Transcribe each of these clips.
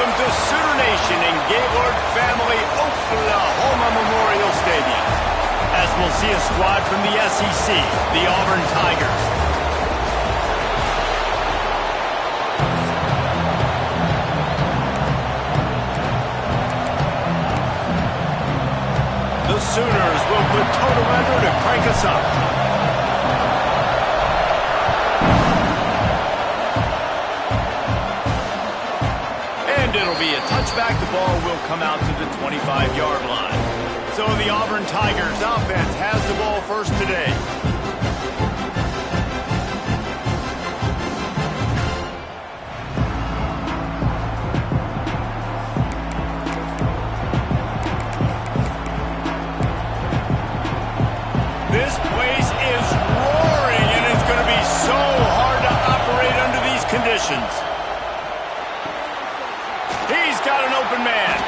welcome to Sooner Nation in Gaylord Family Oklahoma Memorial Stadium, as we'll see a squad from the SEC, the Auburn Tigers. The Sooners will put total weather to crank us up. And it'll be a touchback. The ball will come out to the 25-yard line. So the Auburn Tigers offense has the ball first today. This place is roaring, and it's going to be so hard to operate under these conditions. He's got an open man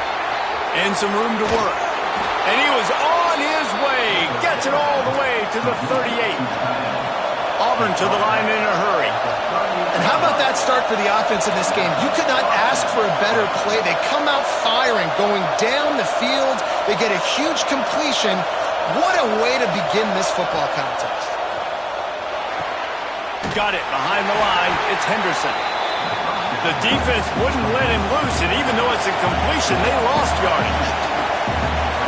and some room to work. And he was on his way. Gets it all the way to the 38. Auburn to the line in a hurry. And how about that start for the offense in this game? You could not ask for a better play. They come out firing, going down the field. They get a huge completion. What a way to begin this football contest. Got it behind the line. It's Henderson. The defense wouldn't let him loose, and even though it's a completion, they lost yardage.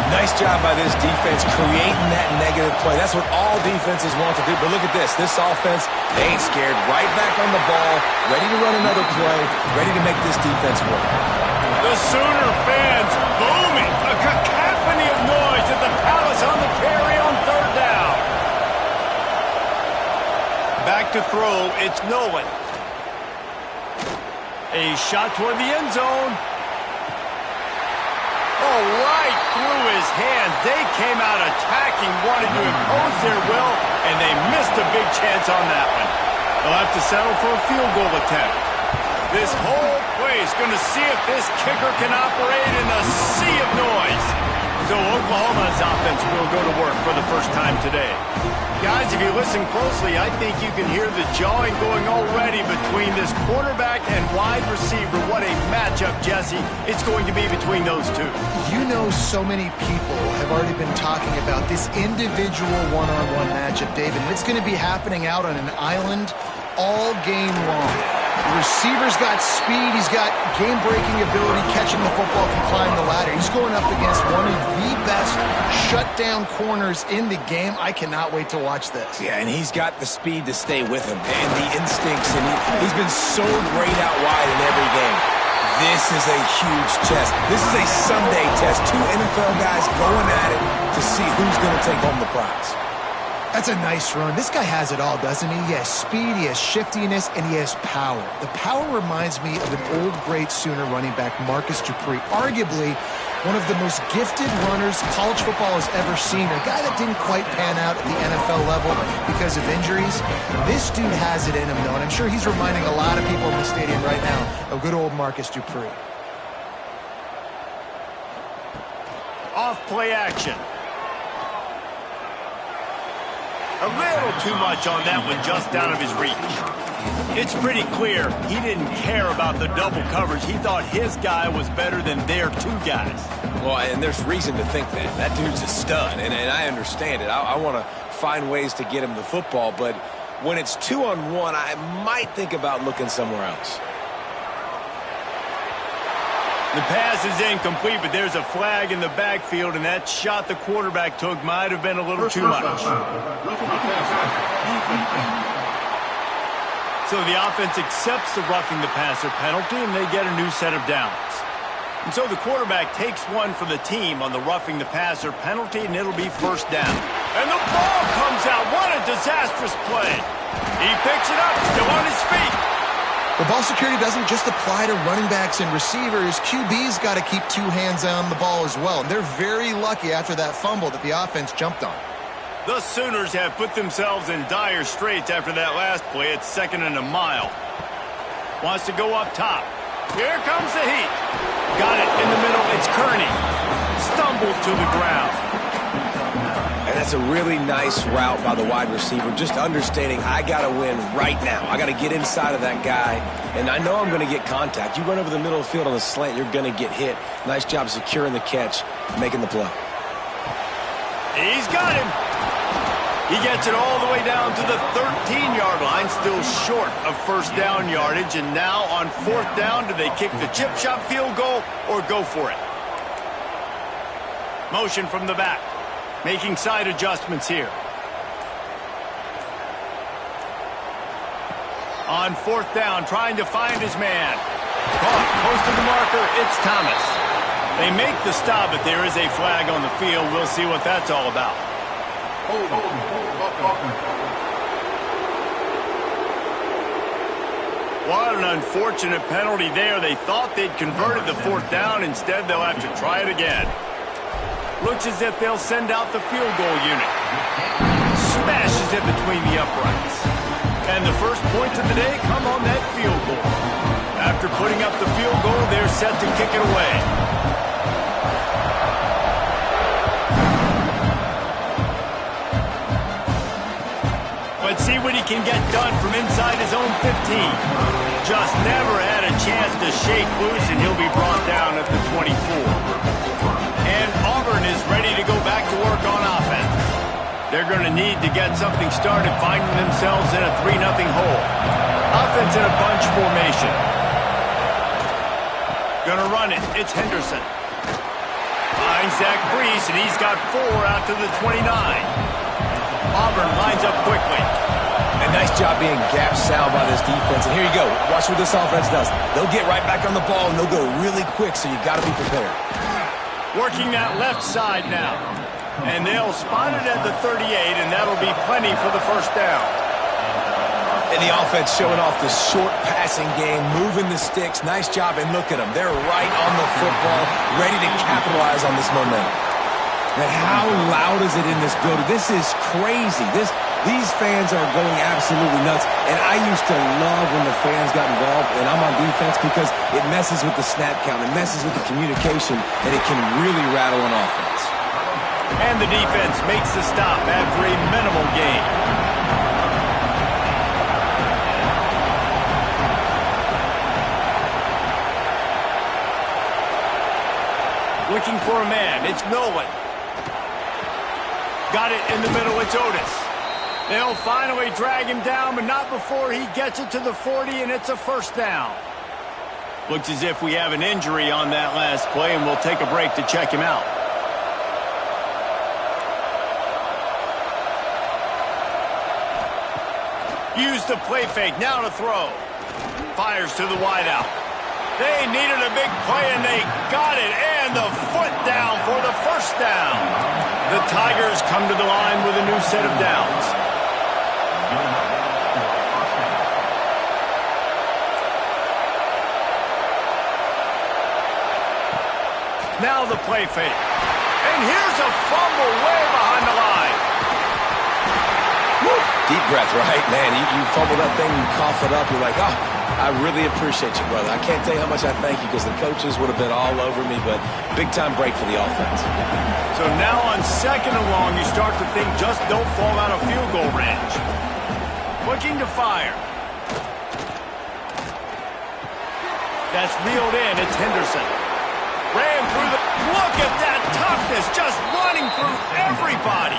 Nice job by this defense creating that negative play. That's what all defenses want to do. But look at this. This offense, they ain't scared. Right back on the ball, ready to run another play, ready to make this defense work. The Sooner fans booming. A cacophony of noise at the Palace on the carry on third down. Back to throw. It's Nolan. A shot toward the end zone. Oh, right through his hands. They came out attacking, wanted to impose their will, and they missed a big chance on that one. They'll have to settle for a field goal attempt. This whole place going to see if this kicker can operate in a sea of noise. So Oklahoma's offense will go to work for the first time today. Guys, if you listen closely, I think you can hear the jawing going already between this quarterback and wide receiver. What a matchup, Jesse, it's going to be between those two. You know, so many people have already been talking about this individual one-on-one matchup, David. And it's going to be happening out on an island all game long. The receiver's got speed. He's got game-breaking ability, catching the football, can climb the ladder. He's going up against one of the best shutdown corners in the game. I cannot wait to watch this. Yeah, and he's got the speed to stay with him and the instincts, and he's been so great out wide in every game. This is a huge test. This is a Sunday test. Two NFL guys going at it to see who's going to take home the prize. That's a nice run. This guy has it all, doesn't he? He has speed, he has shiftiness, and he has power. The power reminds me of an old, great Sooner running back, Marcus Dupree. Arguably one of the most gifted runners college football has ever seen. A guy that didn't quite pan out at the NFL level because of injuries. This dude has it in him, though, and I'm sure he's reminding a lot of people in the stadium right now of good old Marcus Dupree. Off play action. A little too much on that one, just out of his reach. It's pretty clear he didn't care about the double coverage. He thought his guy was better than their two guys. Well, and there's reason to think that. That dude's a stud, and I understand it. I want to find ways to get him the football, but when it's 2-on-1, I might think about looking somewhere else. The pass is incomplete, but there's a flag in the backfield, and that shot the quarterback took might have been a little too much. So the offense accepts the roughing the passer penalty, and they get a new set of downs. And so the quarterback takes one for the team on the roughing the passer penalty, and it'll be first down. And the ball comes out. What a disastrous play. He picks it up, still on his feet. Well, ball security doesn't just apply to running backs and receivers. QB's got to keep two hands on the ball as well. And they're very lucky after that fumble that the offense jumped on. The Sooners have put themselves in dire straits after that last play. It's 2nd and a mile. Wants to go up top. Here comes the heat. Got it in the middle. It's Kearney. Stumbled to the ground. And that's a really nice route by the wide receiver, just understanding I got to win right now. I got to get inside of that guy, and I know I'm going to get contact. You run over the middle of the field on the slant, you're going to get hit. Nice job securing the catch, making the play. He's got him. He gets it all the way down to the 13-yard line, still short of first down yardage. And now on fourth down, do they kick the chip shot field goal or go for it? Motion from the back. Making side adjustments here. On fourth down, trying to find his man. Caught, close to the marker, it's Thomas. They make the stop, but there is a flag on the field. We'll see what that's all about. What an unfortunate penalty there. They thought they'd converted the fourth down. Instead, they'll have to try it again. Looks as if they'll send out the field goal unit. Smashes it between the uprights. And the first points of the day come on that field goal. After putting up the field goal, they're set to kick it away. Let's see what he can get done from inside his own 15. Just never had a chance to shake loose, and he'll be brought down at the 24. And Auburn is ready to go back to work on offense. They're going to need to get something started, finding themselves in a 3-0 hole. Offense in a bunch formation. Going to run it. It's Henderson. Finds Zach Brees, and he's got 4 out to the 29. Auburn lines up quickly. And nice job being gap sound by this defense. And here you go. Watch what this offense does. They'll get right back on the ball, and they'll go really quick, so you got to be prepared. Working that left side now. And they'll spot it at the 38, and that'll be plenty for the first down. And the offense showing off the short passing game, moving the sticks. Nice job, and look at them. They're right on the football, ready to capitalize on this momentum. And how loud is it in this building? This is crazy. These fans are going absolutely nuts. And I used to love when the fans got involved, and I'm on defense, because it messes with the snap count. It messes with the communication, and it can really rattle an offense. And the defense makes the stop after a minimal gain. Looking for a man. It's Nolan. Got it in the middle. It's Otis. They'll finally drag him down, but not before he gets it to the 40, and it's a first down. Looks as if we have an injury on that last play, and we'll take a break to check him out. Use the play fake, now to throw. Fires to the wideout. They needed a big play, and they got it, and the foot down for the first down. The Tigers come to the line with a new set of downs. Now the play fake. And here's a fumble way behind the line. Woo. Deep breath, right? Man, you fumble that thing, you cough it up, you're like, oh, I really appreciate you, brother. I can't tell you how much I thank you, because the coaches would have been all over me, but big-time break for the offense. So now on second and long, you start to think just don't fall out of field goal range. Looking to fire. That's reeled in. It's Henderson. Ran through the... Look at that toughness, just running through everybody.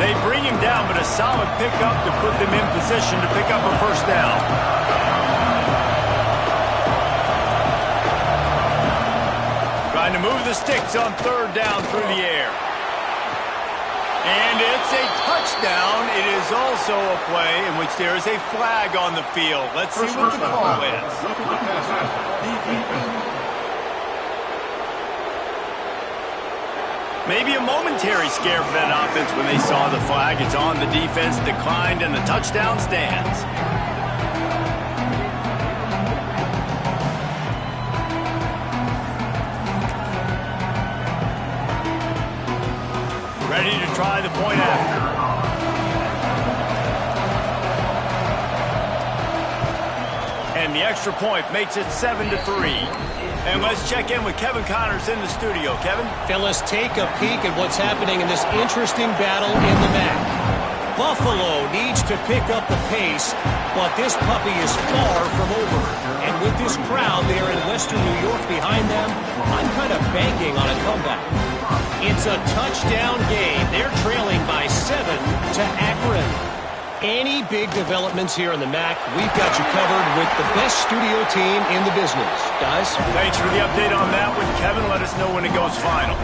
They bring him down, but a solid pickup to put them in position to pick up a first down. Trying to move the sticks on third down through the air. And it's a touchdown. It is also a play in which there is a flag on the field. Let's see what the call is. Maybe a momentary scare for that offense when they saw the flag. It's on the defense, declined, and the touchdown stands. Ready to try the point after. And the extra point makes it 7-3. And let's check in with Kevin Connors in the studio. Kevin? Fellas, take a peek at what's happening in this interesting battle in the MAC. Buffalo needs to pick up the pace, but this puppy is far from over. And with this crowd there in Western New York behind them, I'm kind of banking on a comeback. It's a touchdown game. They're trailing by 7 to Akron. Any big developments here in the MAC, we've got you covered with the best studio team in the business. Guys? Thanks for the update on that one, Kevin. Let us know when it goes final.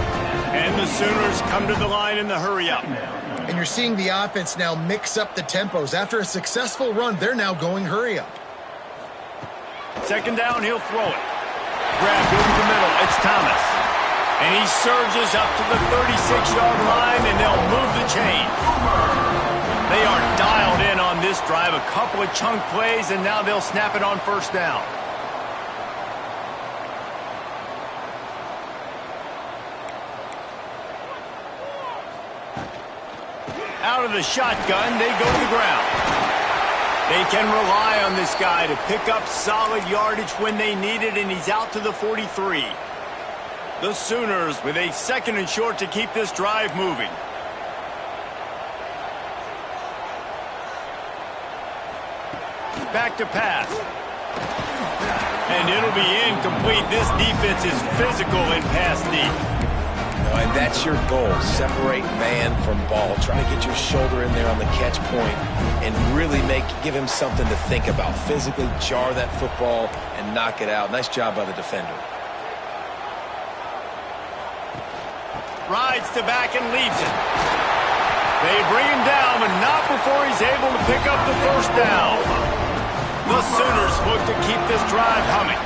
And the Sooners come to the line in the hurry-up. And you're seeing the offense now mix up the tempos. After a successful run, they're now going hurry-up. Second down, he'll throw it. Grabbed over the middle. It's Thomas. And he surges up to the 36-yard line, and they'll move the chain. They are dialed in on this drive. A couple of chunk plays, and now they'll snap it on first down. Out of the shotgun, they go to the ground. They can rely on this guy to pick up solid yardage when they need it, and he's out to the 43. The Sooners with a 2nd and short to keep this drive moving. Back to pass. And it'll be incomplete. This defense is physical in pass deep. And that's your goal. Separate man from ball. Try to get your shoulder in there on the catch point and really give him something to think about. Physically jar that football and knock it out. Nice job by the defender. Rides to back and leaves it. They bring him down, but not before he's able to pick up the first down. The Sooners look to keep this drive humming.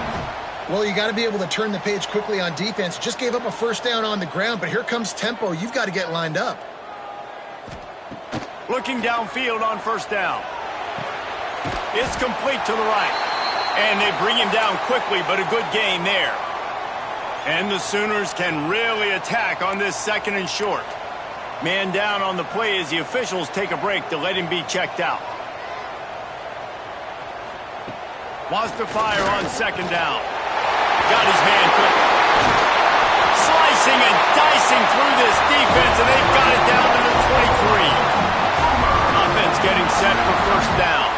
Well, you got to be able to turn the page quickly on defense. Just gave up a first down on the ground, but here comes tempo. You've got to get lined up. Looking downfield on first down. It's complete to the right. And they bring him down quickly, but a good gain there. And the Sooners can really attack on this 2nd and short. Man down on the play as the officials take a break to let him be checked out. Wants to fire on 2nd down. Got his man quick. Slicing and dicing through this defense, and they've got it down to the 23. Offense getting set for first down.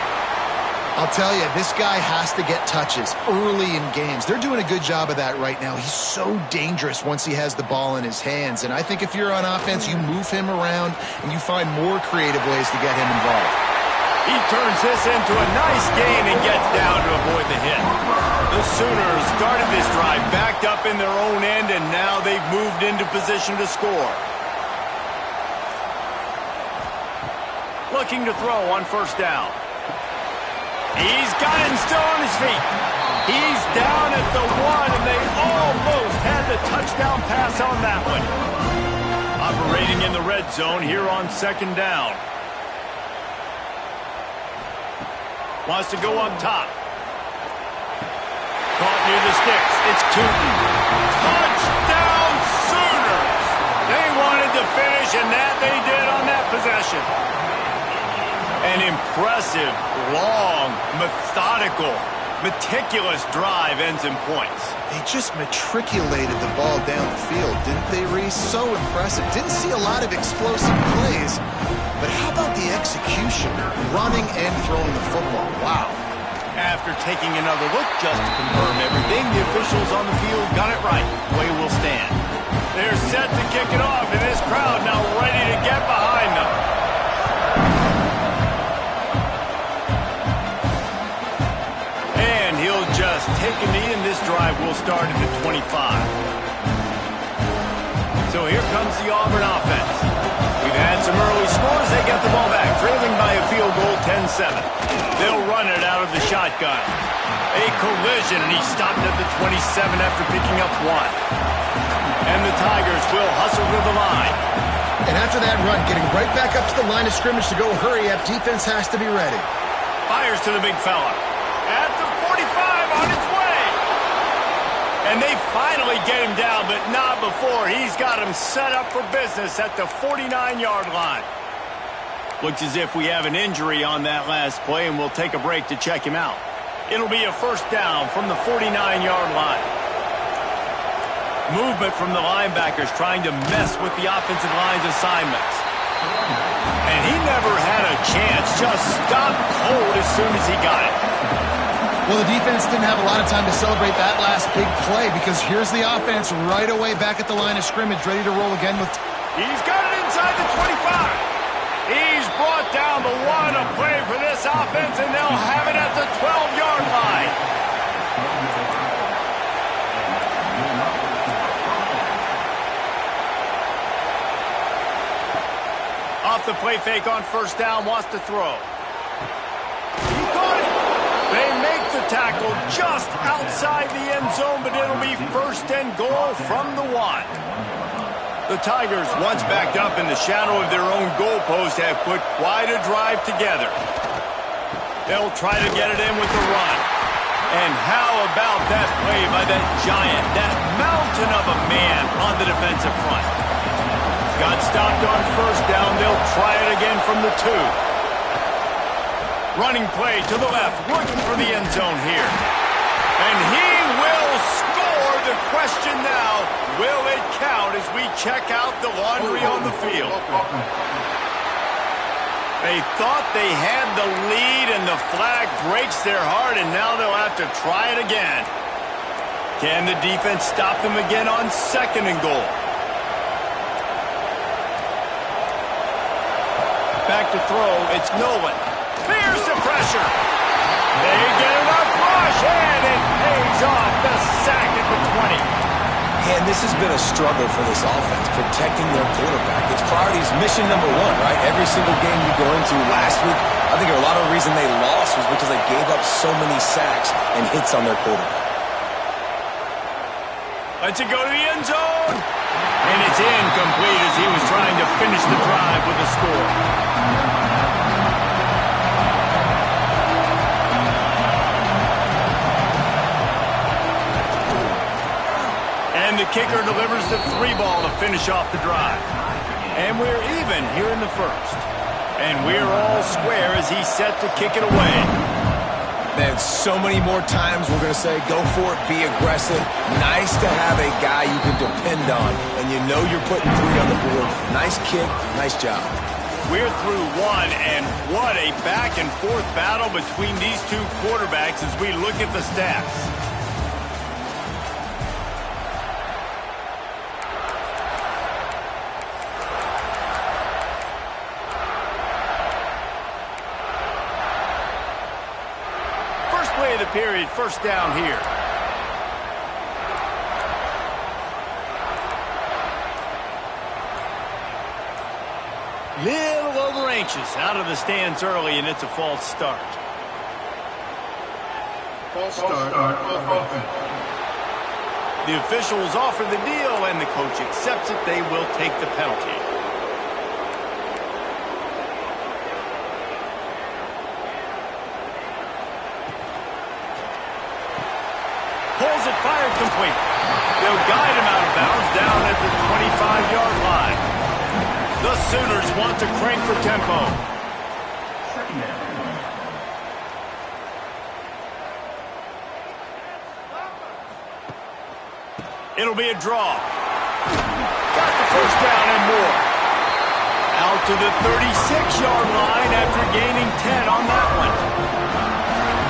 I'll tell you, this guy has to get touches early in games. They're doing a good job of that right now. He's so dangerous once he has the ball in his hands. And I think if you're on offense, you move him around and you find more creative ways to get him involved. He turns this into a nice gain and gets down to avoid the hit. The Sooners started this drive backed up in their own end, and now they've moved into position to score. Looking to throw on first down. He's got him still on his feet. He's down at the 1, and they almost had the touchdown pass on that one. Operating in the red zone here on 2nd down. Wants to go up top. Caught near the sticks. It's Tootin. Touchdown Sooners! They wanted to finish, and that they did on that possession. An impressive, long, methodical, meticulous drive ends in points. They just matriculated the ball down the field, didn't they, Reese? So impressive. Didn't see a lot of explosive plays, but how about the execution? Running and throwing the football. Wow. After taking another look just to confirm everything, the officials on the field got it right. Play will stand. They're set to kick it off, and this crowd now ready to get behind them. And he'll just take a knee, and this drive will start at the 25. So here comes the Auburn offense. We've had some early scores. They get the ball back, trailing by a field goal, 10-7. They'll run it out of the shotgun. A collision, and he stopped at the 27 after picking up 1. And the Tigers will hustle to the line. And after that run, getting right back up to the line of scrimmage to go hurry up, defense has to be ready. Fires to the big fella. At the 45, on its way. And they finally get him down, but not before. He's got him set up for business at the 49-yard line. Looks as if we have an injury on that last play, and we'll take a break to check him out. It'll be a first down from the 49-yard line. Movement from the linebackers trying to mess with the offensive line's assignments. And he never had a chance, just stopped cold as soon as he got it. Well, the defense didn't have a lot of time to celebrate that last big play because here's the offense right away back at the line of scrimmage, ready to roll again with... He's got it inside the 25. He's brought down the one, a play for this offense, and they'll have it at the 12-yard line. Off the play fake on first down, wants to throw. He caught it. They make the tackle just outside the end zone, but it'll be first and goal from the 1. The Tigers, once backed up in the shadow of their own goalpost, have put quite a drive together. They'll try to get it in with the run. And how about that play by that giant, that mountain of a man on the defensive front? Got stopped on first down. They'll try it again from the 2. Running play to the left, looking for the end zone here. And he will score. The question now, will it count as we check out the laundry on the field? They thought they had the lead, and the flag breaks their heart, and now they'll have to try it again. Can the defense stop them again on second and goal? Back to throw, it's Nolan. Fears the pressure. They get enough rush, and it pays off. The sack at the 20. And this has been a struggle for this offense, protecting their quarterback. It's priorities mission number 1, right? Every single game you go into last week, I think a lot of the reason they lost was because they gave up so many sacks and hits on their quarterback. Lets it go to the end zone. And it's incomplete as he was trying to finish the drive with a score. And the kicker delivers the 3-ball to finish off the drive. And we're even here in the first. And we're all square as he's set to kick it away. Man, so many more times we're going to say, go for it, be aggressive. Nice to have a guy you can depend on, and you know you're putting 3 on the board. Nice kick, nice job. We're through 1, and what a back-and-forth battle between these two quarterbacks as we look at the stats. Play of the period, first down here. Little over anxious, out of the stands early, and it's a false start. False start. The officials offer the deal, and the coach accepts it. They will take the penalty. Pulls it, fired complete. They'll guide him out of bounds down at the 25-yard line. The Sooners want to crank the tempo. It'll be a draw. Got the first down and more. Out to the 36-yard line after gaining 10 on that one.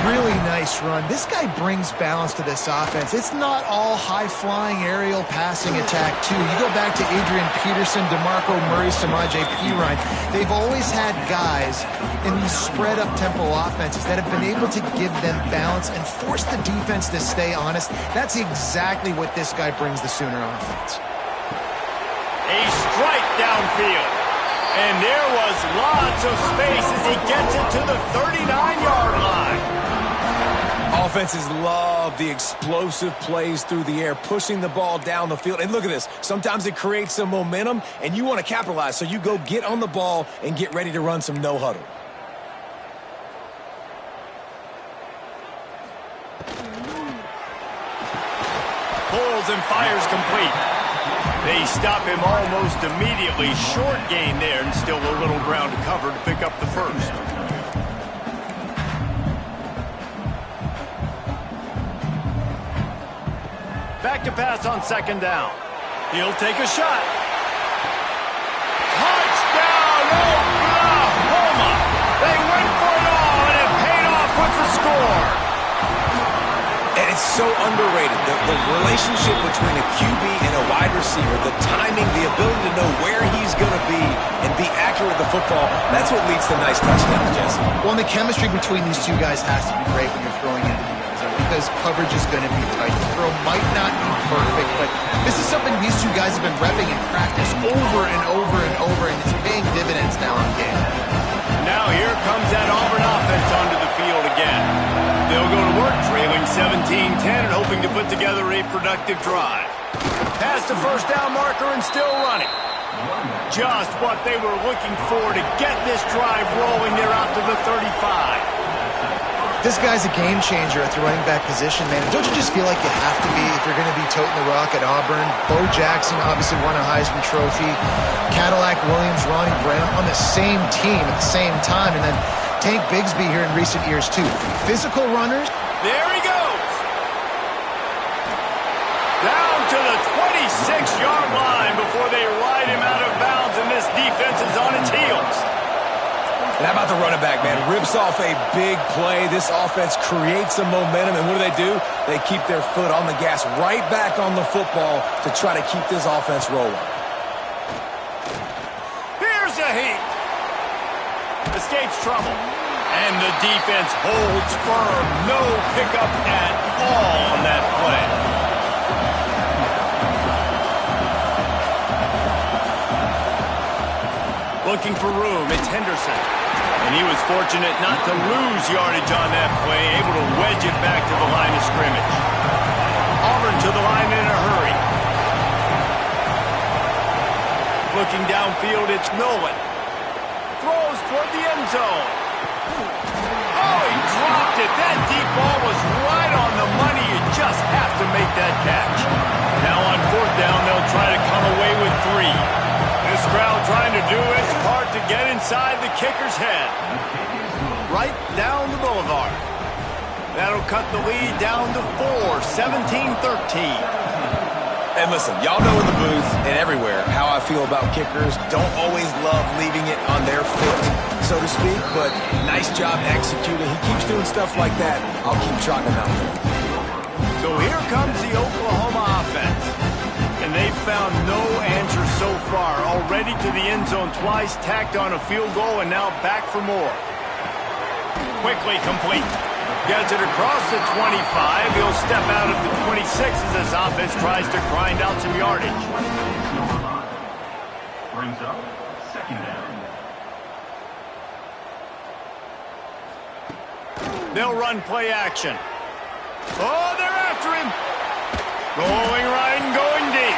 Really nice run. This guy brings balance to this offense. It's not all high-flying aerial passing attack, too. You go back to Adrian Peterson, DeMarco Murray, Samaje Perine. They've always had guys in these spread-up tempo offenses that have been able to give them balance and force the defense to stay honest. That's exactly what this guy brings the Sooner offense. A strike downfield. And there was lots of space as he gets it to the 39-yard line. Offenses love the explosive plays through the air, pushing the ball down the field. And look at this. Sometimes it creates some momentum, and you want to capitalize. So you go get on the ball and get ready to run some no-huddle. Pulls and fires complete. They stop him almost immediately. Short gain there, and still a little ground to cover to pick up the first. Back to pass on second down. He'll take a shot. Touchdown, Oklahoma! They went for it all, and it paid off with the score. And it's so underrated. The relationship between a QB and a wide receiver, the timing, the ability to know where he's going to be and be accurate with the football, that's what leads to nice touchdowns, Jesse. Well, and the chemistry between these two guys has to be great when you're throwing into the end zone because coverage is going to be tight. The throw might not be perfect, but this is something these two guys have been repping in practice over and over and over, and it's paying dividends now in game. Now here comes that Auburn offense onto the field again. They'll go to work trailing 17-10 and hoping to put together a productive drive. Past the first down marker and still running. Just what they were looking for to get this drive rolling. They're out to the 35. This guy's a game changer at the running back position, man. Don't you just feel like you have to be if you're going to be toting the rock at Auburn? Bo Jackson obviously won a Heisman Trophy. Cadillac Williams, Ronnie Brown on the same team at the same time. And then Tank Bigsby here in recent years, too. Physical runners. There he goes. Down to the 26-yard line before they ride him out of bounds, and this defense is on its heels. And how about the running back, man? Rips off a big play. This offense creates some momentum, and what do? They keep their foot on the gas, right back on the football to try to keep this offense rolling. Here's a heat. Escapes trouble. And the defense holds firm. No pickup at all on that play. Looking for room, it's Henderson. And he was fortunate not to lose yardage on that play, able to wedge it back to the line of scrimmage. Auburn to the line in a hurry. Looking downfield, it's Nolan. Throws toward the end zone. Oh, he dropped it. That deep ball was right on the money. You just have to make that catch. Now on fourth down, they'll try to come away with 3. This crowd trying to do its part to get inside the kicker's head. Right down the boulevard. That'll cut the lead down to 4, 17-13. And listen, y'all know in the booth and everywhere how I feel about kickers. Don't always love leaving it on their foot, so to speak, but nice job executing. He keeps doing stuff like that. I'll keep trotting him out there. So here comes the Oklahoma offense. And they've found no answer so far. Already to the end zone twice, tacked on a field goal, and now back for more. Quickly complete. Gets it across the 25. He'll step out of the 26 as this offense tries to grind out some yardage. Brings up second down. They'll run play action. Oh, they're after him. Going right and going deep.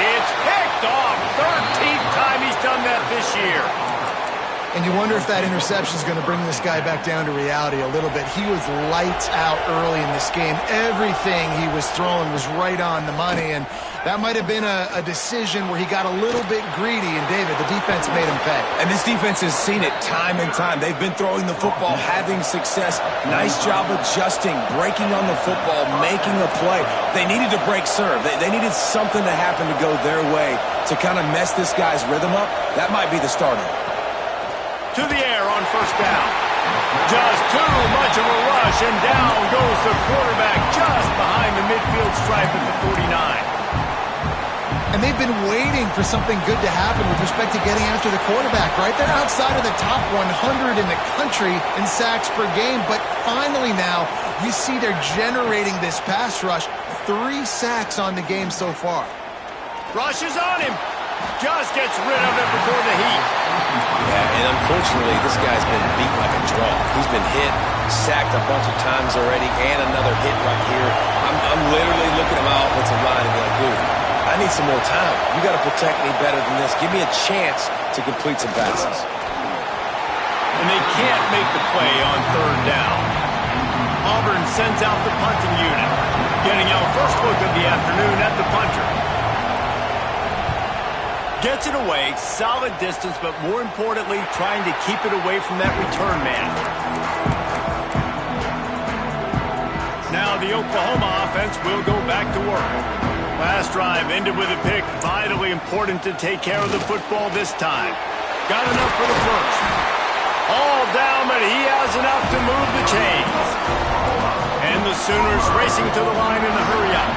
It's picked off. 13th time he's done that this year. And you wonder if that interception is going to bring this guy back down to reality a little bit. He was lights out early in this game. Everything he was throwing was right on the money, and that might have been a decision where he got a little bit greedy, and David, the defense made him pay. And this defense has seen it time and time. They've been throwing the football, having success. Nice job adjusting, breaking on the football, making a play. They needed to break serve. They needed something to happen to go their way to kind of mess this guy's rhythm up. That might be the starter. To the air on first down. Just too much of a rush, and down goes the quarterback just behind the midfield stripe at the 49. And they've been waiting for something good to happen with respect to getting after the quarterback, right? They're outside of the top 100 in the country in sacks per game, but finally now you see they're generating this pass rush. 3 sacks on the game so far. Rush is on him. Just gets rid of it before the heat. Yeah, and unfortunately, this guy's been beat like a drum. He's been hit, sacked a bunch of times already, and another hit right here. I'm literally looking at my offensive line and be like, dude, I need some more time. You got to protect me better than this. Give me a chance to complete some passes. And they can't make the play on third down. Auburn sends out the punting unit. Getting our first look of the afternoon at the punter. Gets it away, solid distance, but more importantly, trying to keep it away from that return man. Now the Oklahoma offense will go back to work. Last drive ended with a pick. Vitally important to take care of the football this time. Got enough for the first. All down, but he has enough to move the chains. And the Sooners racing to the line in a hurry-up.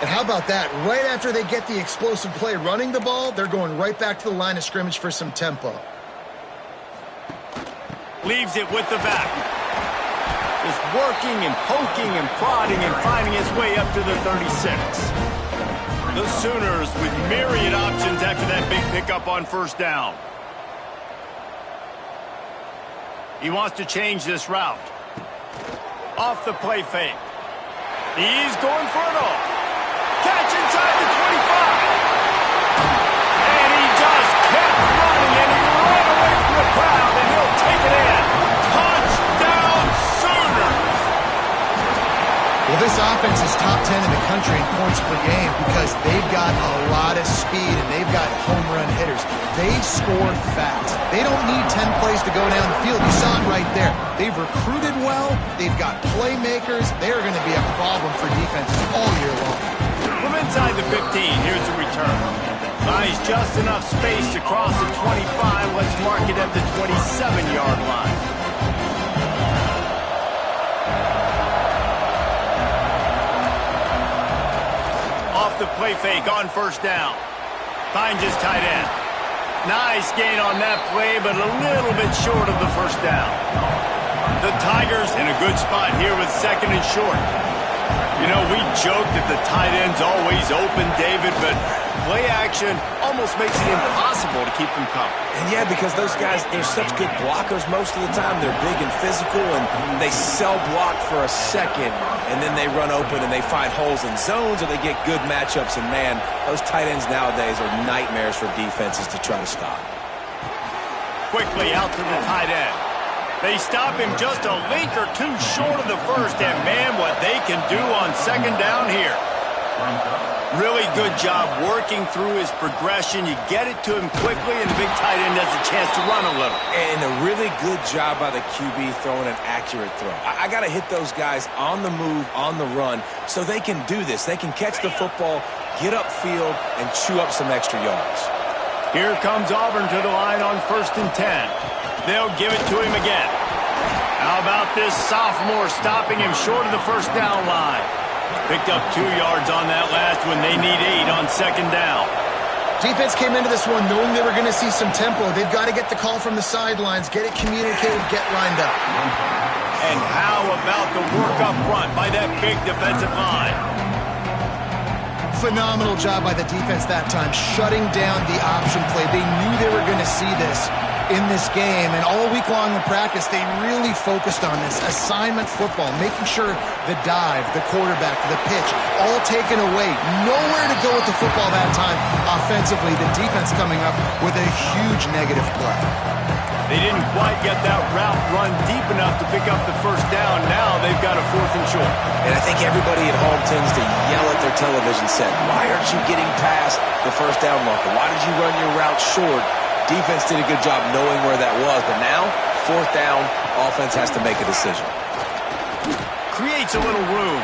And how about that? Right after they get the explosive play running the ball, they're going right back to the line of scrimmage for some tempo. Leaves it with the back. Just working and poking and prodding and finding his way up to the 36. The Sooners with myriad options after that big pickup on first down. He wants to change this route. Off the play fake. He's going for it all. Catch inside the 25. And he just kept running, and he ran away from the crowd, and he'll take it in. Touchdown, Sooners! Well, this offense is top 10 in the country in points per game because they've got a lot of speed and they've got home run hitters. They score fast. They don't need 10 plays to go down the field. You saw it right there. They've recruited well. They've got playmakers. They're going to be a problem for defenses all year long. From inside the 15, here's the return. Buys just enough space to cross the 25. Let's mark it at the 27-yard line. Off the play fake on first down. Finds his tight end. Nice gain on that play, but a little bit short of the first down. The Tigers in a good spot here with second and short. You know, we joke that the tight end's always open, David, but play action almost makes it impossible to keep them covered. And yeah, because those guys, they're such good blockers most of the time. They're big and physical, and they sell block for a second, and then they run open and they find holes in zones, or they get good matchups. And man, those tight ends nowadays are nightmares for defenses to try to stop. Quickly out to the tight end. They stop him just a link or two short of the first, and man, what they can do on second down here. Really good job working through his progression. You get it to him quickly, and the big tight end has a chance to run a little. And a really good job by the QB throwing an accurate throw. I got to hit those guys on the move, on the run, so they can do this. They can catch the football, get upfield, and chew up some extra yards. Here comes Auburn to the line on 1st and 10. They'll give it to him again. How about this sophomore stopping him short of the first down line? Picked up 2 yards on that last one. They need 8 on second down. Defense came into this one knowing they were going to see some tempo. They've got to get the call from the sidelines, get it communicated, get lined up. And how about the work up front by that big defensive line? Phenomenal job by the defense that time, shutting down the option play. They knew they were going to see this in this game, and all week long in practice, they really focused on this assignment football, making sure the dive, the quarterback, the pitch, all taken away. Nowhere to go with the football that time offensively. The defense coming up with a huge negative play. They didn't quite get that route run deep enough to pick up the first down. Now they've got a 4th and short. And I think everybody at home tends to yell at their television set, why aren't you getting past the first down marker? Why did you run your route short? Defense did a good job knowing where that was, but now, 4th down, offense has to make a decision. Creates a little room.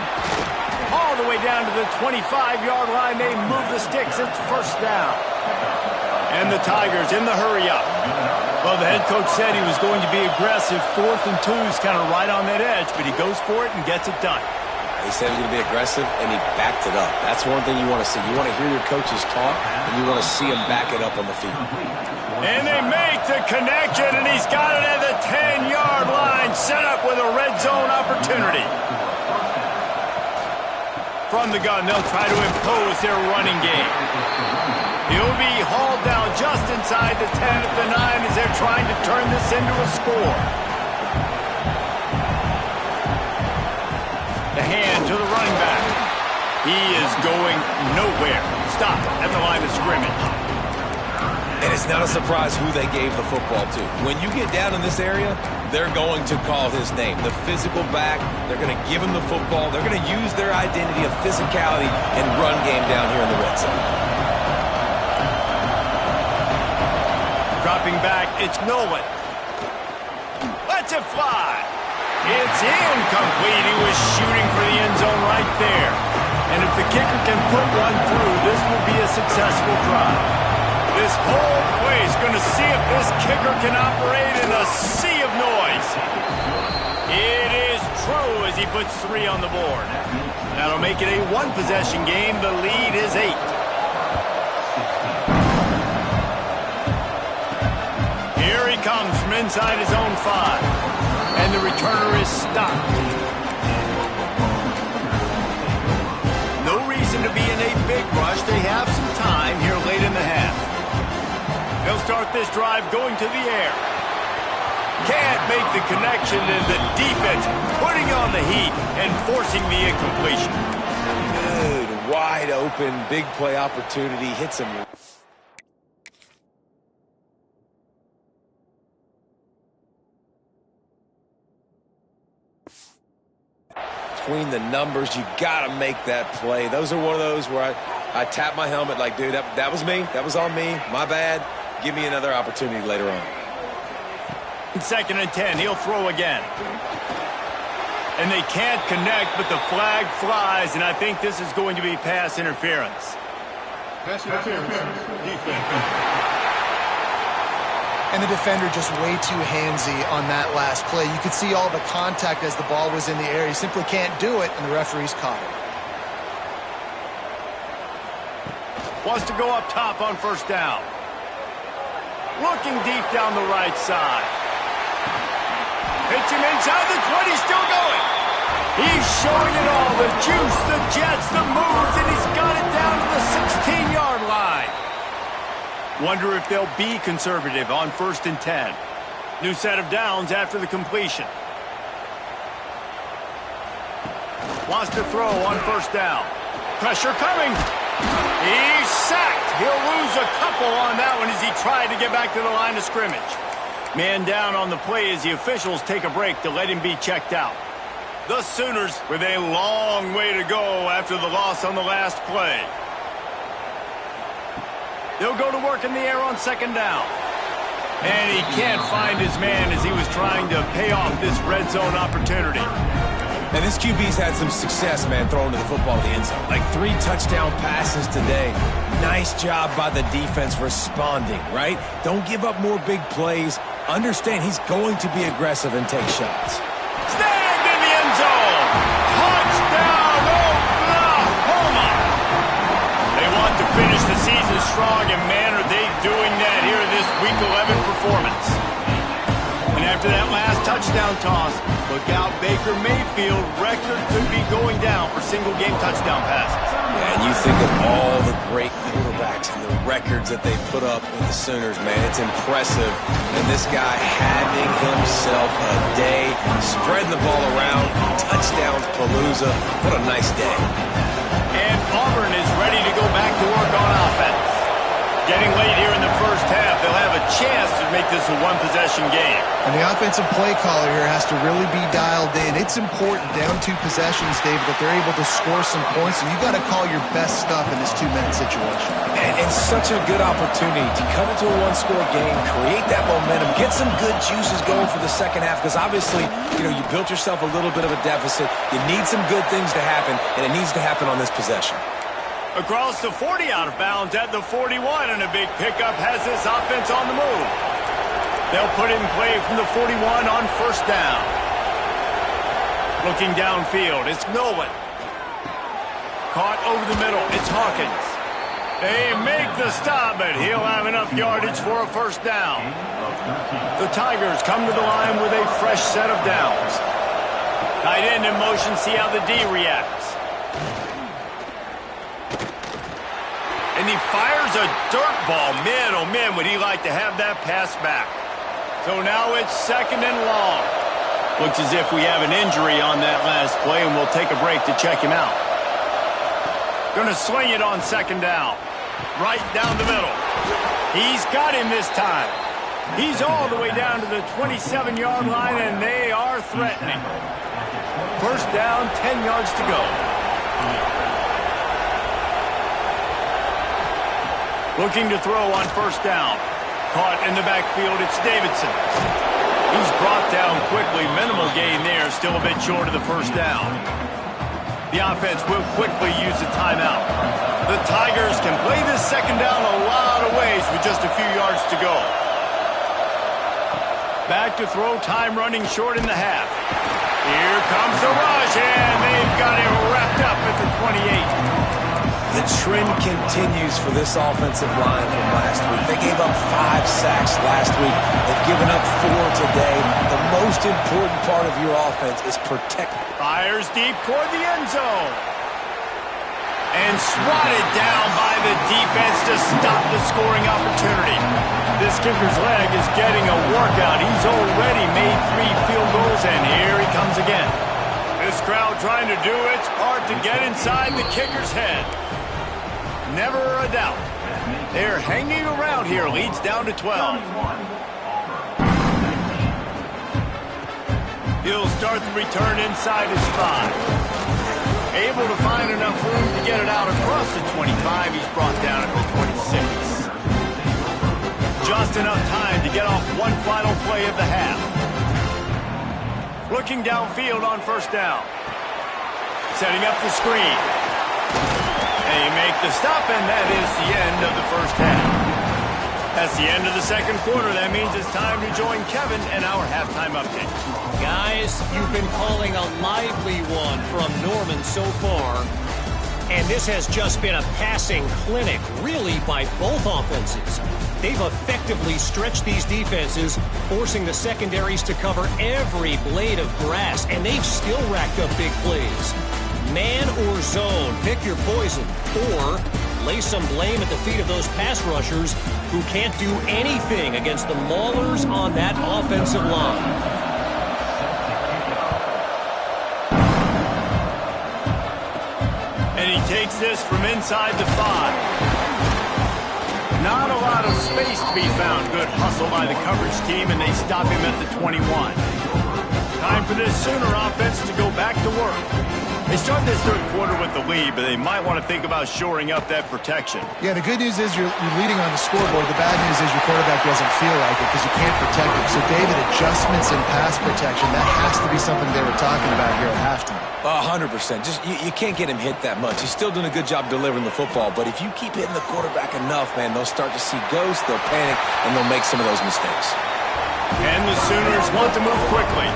All the way down to the 25-yard line. They move the sticks. It's first down. And the Tigers in the hurry-up. Well, the head coach said he was going to be aggressive. 4th and 2's kind of right on that edge, but he goes for it and gets it done. He said he was going to be aggressive, and he backed it up. That's one thing you want to see. You want to hear your coaches talk, and you want to see them back it up on the field. And they make the connection, and he's got it at the 10-yard line, set up with a red zone opportunity. From the gun, they'll try to impose their running game. He'll be hauled down just inside the 10 at the 9 as they're trying to turn this into a score. The hand to the running back. He is going nowhere. Stop at the line of scrimmage. And it's not a surprise who they gave the football to. When you get down in this area, they're going to call his name. The physical back, they're going to give him the football. They're going to use their identity of physicality and run game down here in the red zone. Dropping back, it's Nolan. Lets it fly. It's incomplete. He was shooting for the end zone right there. And if the kicker can put one through, this will be a successful drive. This whole place is going to see if this kicker can operate in a sea of noise. It is true as he puts 3 on the board. That'll make it a one-possession game. The lead is 8. Here he comes from inside his own 5. And the returner is stopped. No reason to be in a big rush. They have some time here late in the half. They'll start this drive going to the air. Can't make the connection, and the defense putting on the heat and forcing the incompletion. Good, wide open, big play opportunity. Hits him. Between the numbers, you got to make that play. Those are one of those where I tap my helmet like, dude, that was me. That was on me. My bad. Give me another opportunity later on. 2nd and 10. He'll throw again. And they can't connect, but the flag flies, and I think this is going to be pass interference. Pass interference. Defense. And the defender just way too handsy on that last play. You could see all the contact as the ball was in the air. He simply can't do it, and the referee's caught it. Wants to go up top on 1st down. Looking deep down the right side. Hits him inside the 20, still going. He's showing it all, the juice, the jets, the moves, and he's got it down to the 16-yard line. Wonder if they'll be conservative on 1st and 10. New set of downs after the completion. Wants to throw on 1st down. Pressure coming. He's sacked. He'll lose a couple on that one as he tried to get back to the line of scrimmage. Man down on the play as the officials take a break to let him be checked out. The Sooners with a long way to go after the loss on the last play. They'll go to work in the air on 2nd down. And he can't find his man as he was trying to pay off this red zone opportunity. And this QB's had some success, man, throwing to the football to the end zone. Like 3 touchdown passes today. Nice job by the defense responding, right? Don't give up more big plays. Understand he's going to be aggressive and take shots. Snagged in the end zone. Touchdown, Oklahoma. They want to finish the season strong, and man, are they doing that here in this Week 11 performance. And after that last touchdown toss, look out, Baker Mayfield record could be going down for single-game touchdown passes. And you think of all the great quarterbacks and the records that they put up with the Sooners, man. It's impressive. And this guy having himself a day, spreading the ball around, touchdowns, Palooza. What a nice day. And Auburn is ready to go back to work on offense. Getting late here in the 1st half, they'll have a chance to make this a one-possession game. And the offensive play caller here has to really be dialed in. It's important, down 2 possessions, David, that they're able to score some points, and you got to call your best stuff in this 2-minute situation. And such a good opportunity to cut into a 1-score game, create that momentum, get some good juices going for the 2nd half, because obviously, you built yourself a little bit of a deficit. You need some good things to happen, and it needs to happen on this possession. Across the 40 out of bounds at the 41, and a big pickup has this offense on the move. They'll put in play from the 41 on 1st down. Looking downfield, it's Nolan. Caught over the middle, it's Hawkins. They make the stop, but he'll have enough yardage for a 1st down. The Tigers come to the line with a fresh set of downs. Tight end in motion, see how the D reacts. And he fires a dirt ball. Man, oh man, would he like to have that pass back. So now it's 2nd and long. Looks as if we have an injury on that last play, and we'll take a break to check him out. Going to swing it on 2nd down. Right down the middle. He's got him this time. He's all the way down to the 27-yard line, and they are threatening. 1st down, 10 yards to go. Looking to throw on 1st down. Caught in the backfield, it's Davidson. He's brought down quickly. Minimal gain there. Still a bit short of the first down. The offense will quickly use a timeout. The Tigers can play this second down a lot of ways with just a few yards to go. Back to throw, time running short in the half. Here comes the rush, and they've got it wrapped up at the 28. The trend continues for this offensive line from last week. They gave up 5 sacks last week. They've given up 4 today. The most important part of your offense is protect. Fires deep toward the end zone. And swatted down by the defense to stop the scoring opportunity. This kicker's leg is getting a workout. He's already made 3 field goals, and here he comes again. This crowd trying to do its part to get inside the kicker's head. Never a doubt. They're hanging around here. Leads down to 12. He'll start the return inside his 5. Able to find enough room to get it out across the 25. He's brought down at the 26. Just enough time to get off one final play of the half. Looking downfield on first down. Setting up the screen. They make the stop, and that is the end of the first half. That's the end of the second quarter. That means it's time to join Kevin and our halftime update. Guys, you've been calling a lively one from Norman so far. And this has just been a passing clinic, really, by both offenses. They've effectively stretched these defenses, forcing the secondaries to cover every blade of grass, and they've still racked up big plays. Man or zone, pick your poison, or lay some blame at the feet of those pass rushers who can't do anything against the maulers on that offensive line. And he takes this from inside the 5. Not a lot of space to be found. Good hustle by the coverage team, and they stop him at the 21. Time for this Sooner offense to go back to work. They start this third quarter with the lead, but they might want to think about shoring up that protection. Yeah, the good news is you're leading on the scoreboard. The bad news is your quarterback doesn't feel like it because you can't protect him. So, David, adjustments in pass protection, that has to be something they were talking about here at halftime. 100%. Just you can't get him hit that much. He's still doing a good job delivering the football, but if you keep hitting the quarterback enough, man, they'll start to see ghosts, they'll panic, and they'll make some of those mistakes. And the Sooners want to move quickly.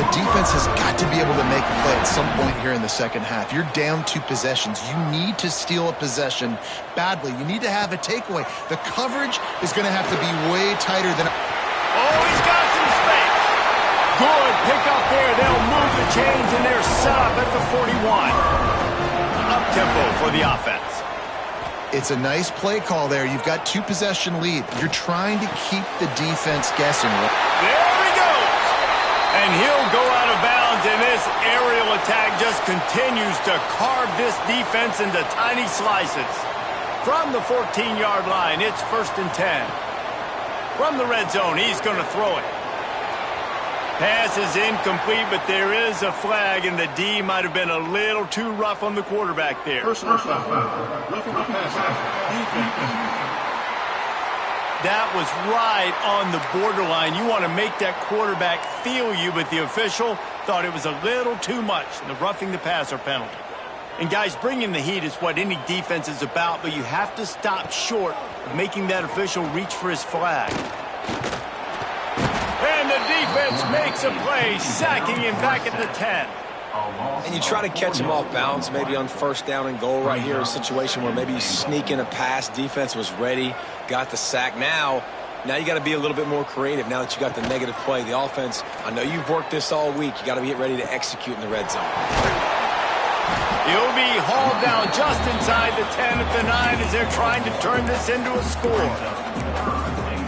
The defense has got to be able to make a play at some point here in the second half. You're down 2 possessions. You need to steal a possession badly. You need to have a takeaway. The coverage is going to have to be way tighter than... Oh, he's got some space. Good pickup there. They'll move the chains, and they're set up at the 41. Up-tempo for the offense. It's a nice play call there. You've got 2 possession lead. You're trying to keep the defense guessing. There he goes. And he'll go out of bounds, and this aerial attack just continues to carve this defense into tiny slices. From the 14-yard line, it's 1st and 10. From the red zone, he's going to throw it. Pass is incomplete, but there is a flag, and the D might have been a little too rough on the quarterback there. Personal foul. Roughing the passer. Defense. That was right on the borderline. You want to make that quarterback feel you, but the official thought it was a little too much, the roughing the passer penalty. And guys, bringing the heat is what any defense is about, but you have to stop short of making that official reach for his flag. And the defense makes a play, sacking him back at the 10. And you try to catch him off balance, maybe on 1st down and goal right here, a situation where maybe you sneak in a pass, defense was ready, got the sack. Now you got to be a little bit more creative now that you got the negative play. The offense, I know you've worked this all week. You got to get ready to execute in the red zone. He'll be hauled down just inside the 10 at the 9 as they're trying to turn this into a score.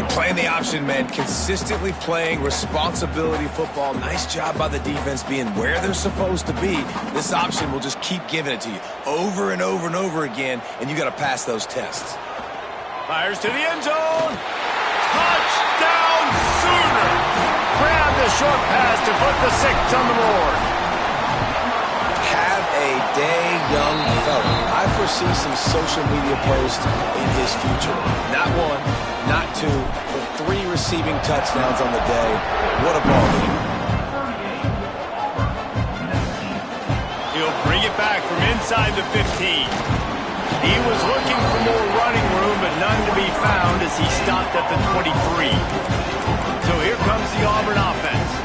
Playing the option, man. Consistently playing responsibility football. Nice job by the defense being where they're supposed to be. This option will just keep giving it to you over and over and over again, and you got to pass those tests. Fires to the end zone. Touchdown, Sooner. Grab the short pass to put the 6 on the board. Have a day, young fella. I foresee some social media posts in his future. Not one, not two, but 3 receiving touchdowns on the day. What a ball game. He'll bring it back from inside the 15. He was looking for more running room, but none to be found as he stopped at the 23. So here comes the Auburn offense.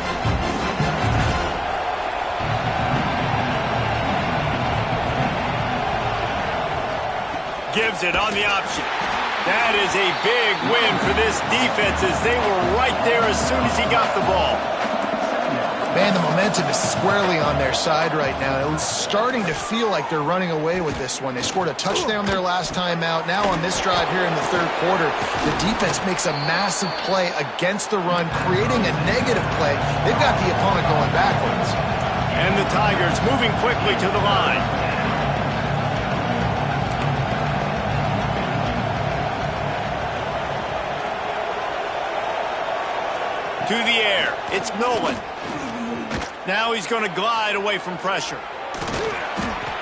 Gives it on the option. That is a big win for this defense as they were right there as soon as he got the ball. Man, the momentum is squarely on their side right now. It's starting to feel like they're running away with this one. They scored a touchdown their last time out. Now on this drive here in the third quarter, the defense makes a massive play against the run, creating a negative play. They've got the opponent going backwards. And the Tigers moving quickly to the line. To the air. It's Nolan. Now he's going to glide away from pressure.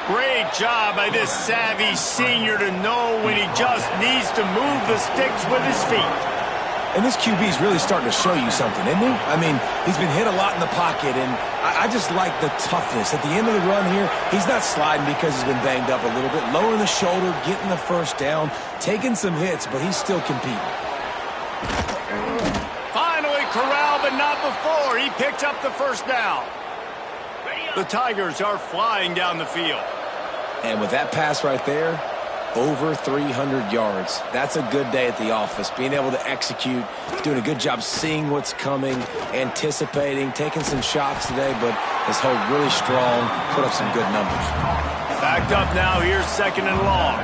Great job by this savvy senior to know when he just needs to move the sticks with his feet. And this QB is really starting to show you something, isn't he? I mean, he's been hit a lot in the pocket, and I just like the toughness. At the end of the run here, he's not sliding because he's been banged up a little bit. Lowering the shoulder, getting the first down, taking some hits, but he's still competing. Finally corralled, but not before. He picked up the first down. The Tigers are flying down the field. And with that pass right there, over 300 yards. That's a good day at the office. Being able to execute, doing a good job seeing what's coming, anticipating, taking some shots today, but has held really strong, put up some good numbers. Backed up now, here's second and long.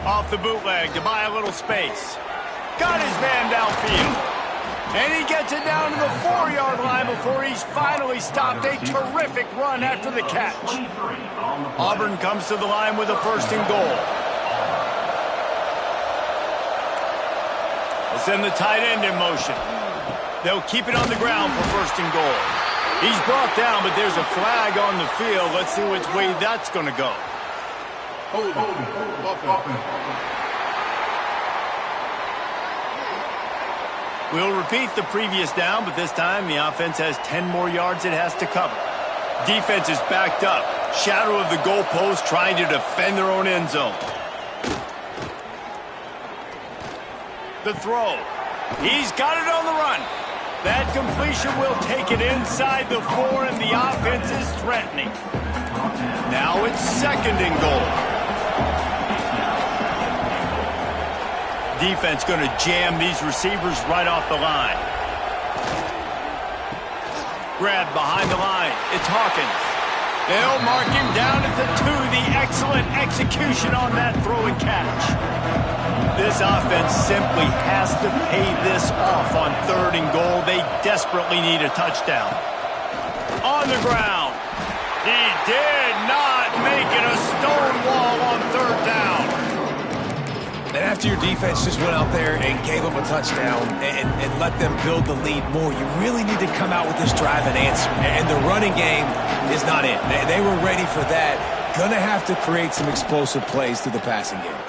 Off the bootleg to buy a little space. Got his man downfield. And he gets it down to the 4-yard line before he's finally stopped. A terrific run after the catch. Auburn comes to the line with a first and goal. They'll send the tight end in motion. They'll keep it on the ground for first and goal. He's brought down, but there's a flag on the field. Let's see which way that's going to go. We'll repeat the previous down, but this time the offense has 10 more yards it has to cover. Defense is backed up. Shadow of the goalpost trying to defend their own end zone. The throw. He's got it on the run. That completion will take it inside the 4, and the offense is threatening. Now it's second and goal. Defense going to jam these receivers right off the line. Grab behind the line. It's Hawkins. They'll mark him down at the 2. The excellent execution on that throw and catch. This offense simply has to pay this off on third and goal. They desperately need a touchdown. On the ground. He did not make it a stone wall on third down. And after your defense just went out there and gave up a touchdown and let them build the lead more, you really need to come out with this drive and answer. And the running game is not it. They were ready for that. Gonna have to create some explosive plays through the passing game.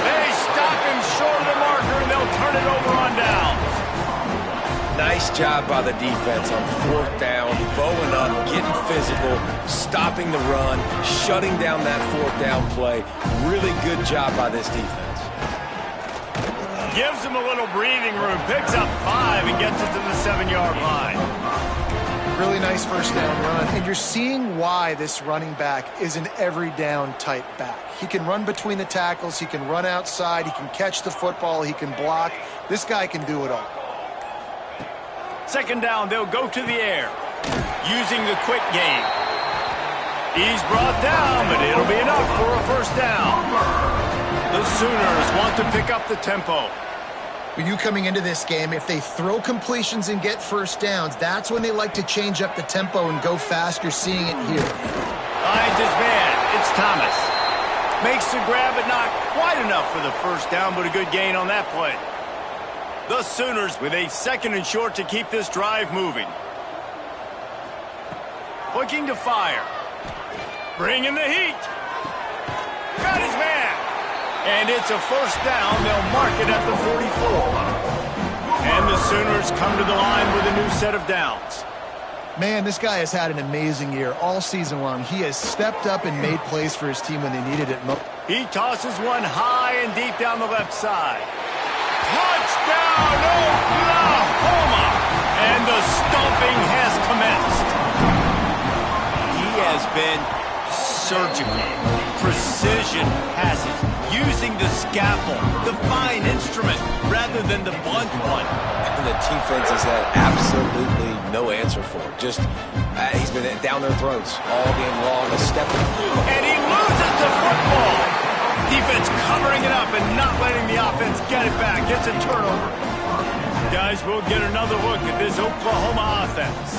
They stop him short of the marker, and they'll turn it over on downs. Nice job by the defense on fourth down, bowing up, getting physical, stopping the run, shutting down that fourth down play. Really good job by this defense. Gives him a little breathing room, picks up 5 and gets it to the 7-yard line. Really nice first down run, and you're seeing why this running back is an every down type back. He can run between the tackles, he can run outside, he can catch the football, he can block. This guy can do it all. Second down, they'll go to the air, using the quick game. He's brought down, but it'll be enough for a first down. The Sooners want to pick up the tempo. When you coming into this game, if they throw completions and get first downs, that's when they like to change up the tempo and go fast. You're seeing it here. Finds his man. It's Thomas. Makes the grab, but not quite enough for the first down, but a good gain on that play. The Sooners with a second and short to keep this drive moving. Looking to fire. Bringing the heat. Got his man. And it's a first down. They'll mark it at the 44. And the Sooners come to the line with a new set of downs. Man, this guy has had an amazing year all season long. He has stepped up and made plays for his team when they needed it most. He tosses one high and deep down the left side. Touchdown, Oklahoma! And the stomping has commenced. He has been surgical, precision passes, using the scalpel, the fine instrument, rather than the blunt one. And the defense has had absolutely no answer for it. Just, he's been down their throats all game long, a step. And he loses the football. Defense covering it up and not letting the offense get it back. It's a turnover. Guys, we'll get another look at this Oklahoma offense.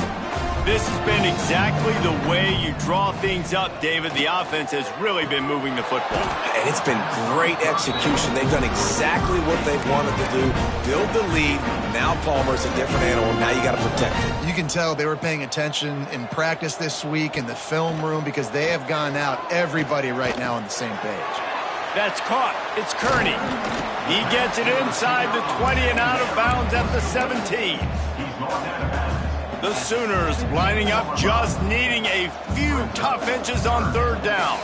This has been exactly the way you draw things up, David. The offense has really been moving the football. And it's been great execution. They've done exactly what they've wanted to do. Build the lead. Now Palmer's a different animal. Now you got to protect him. You can tell they were paying attention in practice this week in the film room because they have gone out, everybody right now on the same page. That's caught. It's Kearney. He gets it inside the 20 and out of bounds at the 17. The Sooners lining up, just needing a few tough inches on third down.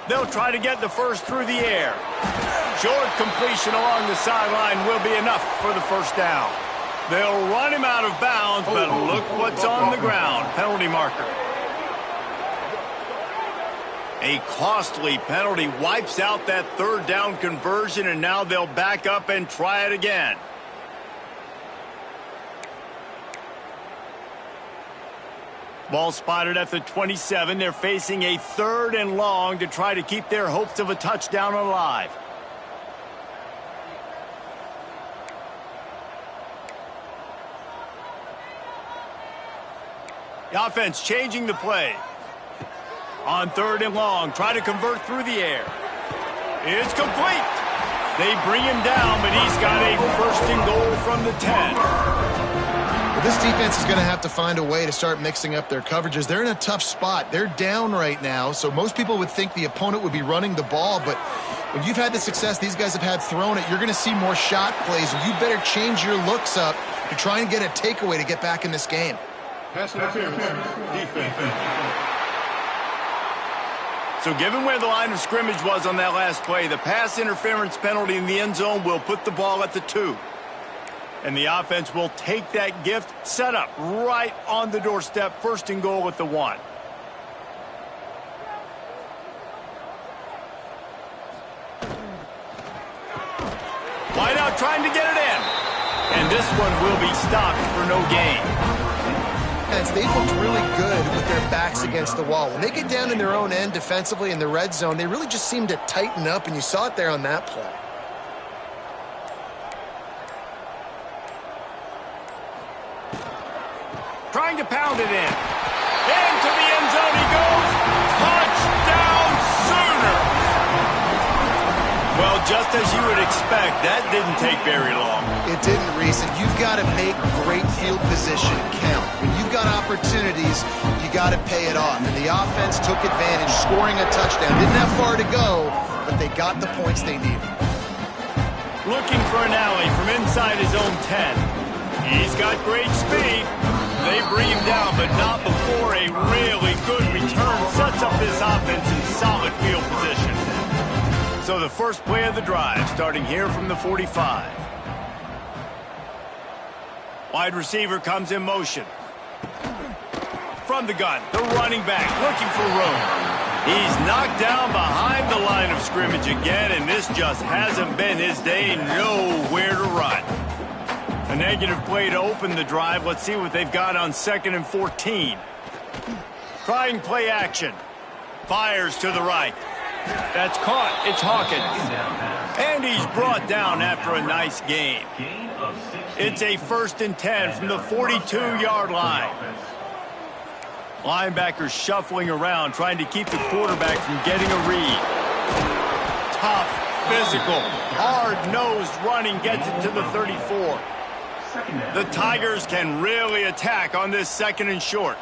They'll try to get the first through the air. Short completion along the sideline will be enough for the first down. They'll run him out of bounds, but look what's on the ground. Penalty marker. A costly penalty wipes out that third down conversion, and now they'll back up and try it again. Ball spotted at the 27. They're facing a third and long to try to keep their hopes of a touchdown alive. The offense changing the play. On third and long, try to convert through the air. It's complete. They bring him down, but he's got a first and goal from the 10. Well, this defense is going to have to find a way to start mixing up their coverages. They're in a tough spot. They're down right now, so most people would think the opponent would be running the ball, but when you've had the success these guys have had throwing it, you're going to see more shot plays. You better change your looks up to try and get a takeaway to get back in this game. Pass interference. Defense. So given where the line of scrimmage was on that last play, the pass interference penalty in the end zone will put the ball at the 2. And the offense will take that gift, set up right on the doorstep, first and goal at the 1. Wide out trying to get it in. And this one will be stopped for no gain. They've looked really good with their backs against the wall. When they get down in their own end defensively in the red zone, they really just seem to tighten up, and you saw it there on that play. Trying to pound it in. Into the end zone he goes. Touchdown Sooners! Well, just as you would expect, that didn't take very long. It didn't, Reese, and you've got to make great field position count. When you've got opportunities, you got to pay it off. And the offense took advantage, scoring a touchdown. Didn't have far to go, but they got the points they needed. Looking for an alley from inside his own 10. He's got great speed. They bring him down, but not before a really good return sets up this offense in solid field position. So the first play of the drive, starting here from the 45. Wide receiver comes in motion. From the gun, the running back looking for room. He's knocked down behind the line of scrimmage again, and this just hasn't been his day. Nowhere to run. A negative play to open the drive. Let's see what they've got on 2nd and 14. Trying play action. Fires to the right. That's caught. It's Hawkins. And he's brought down after a nice gain. It's a 1st and 10 from the 42-yard line. Linebackers shuffling around, trying to keep the quarterback from getting a read. Tough, physical. Hard-nosed running gets it to the 34. The Tigers can really attack on this 2nd and short.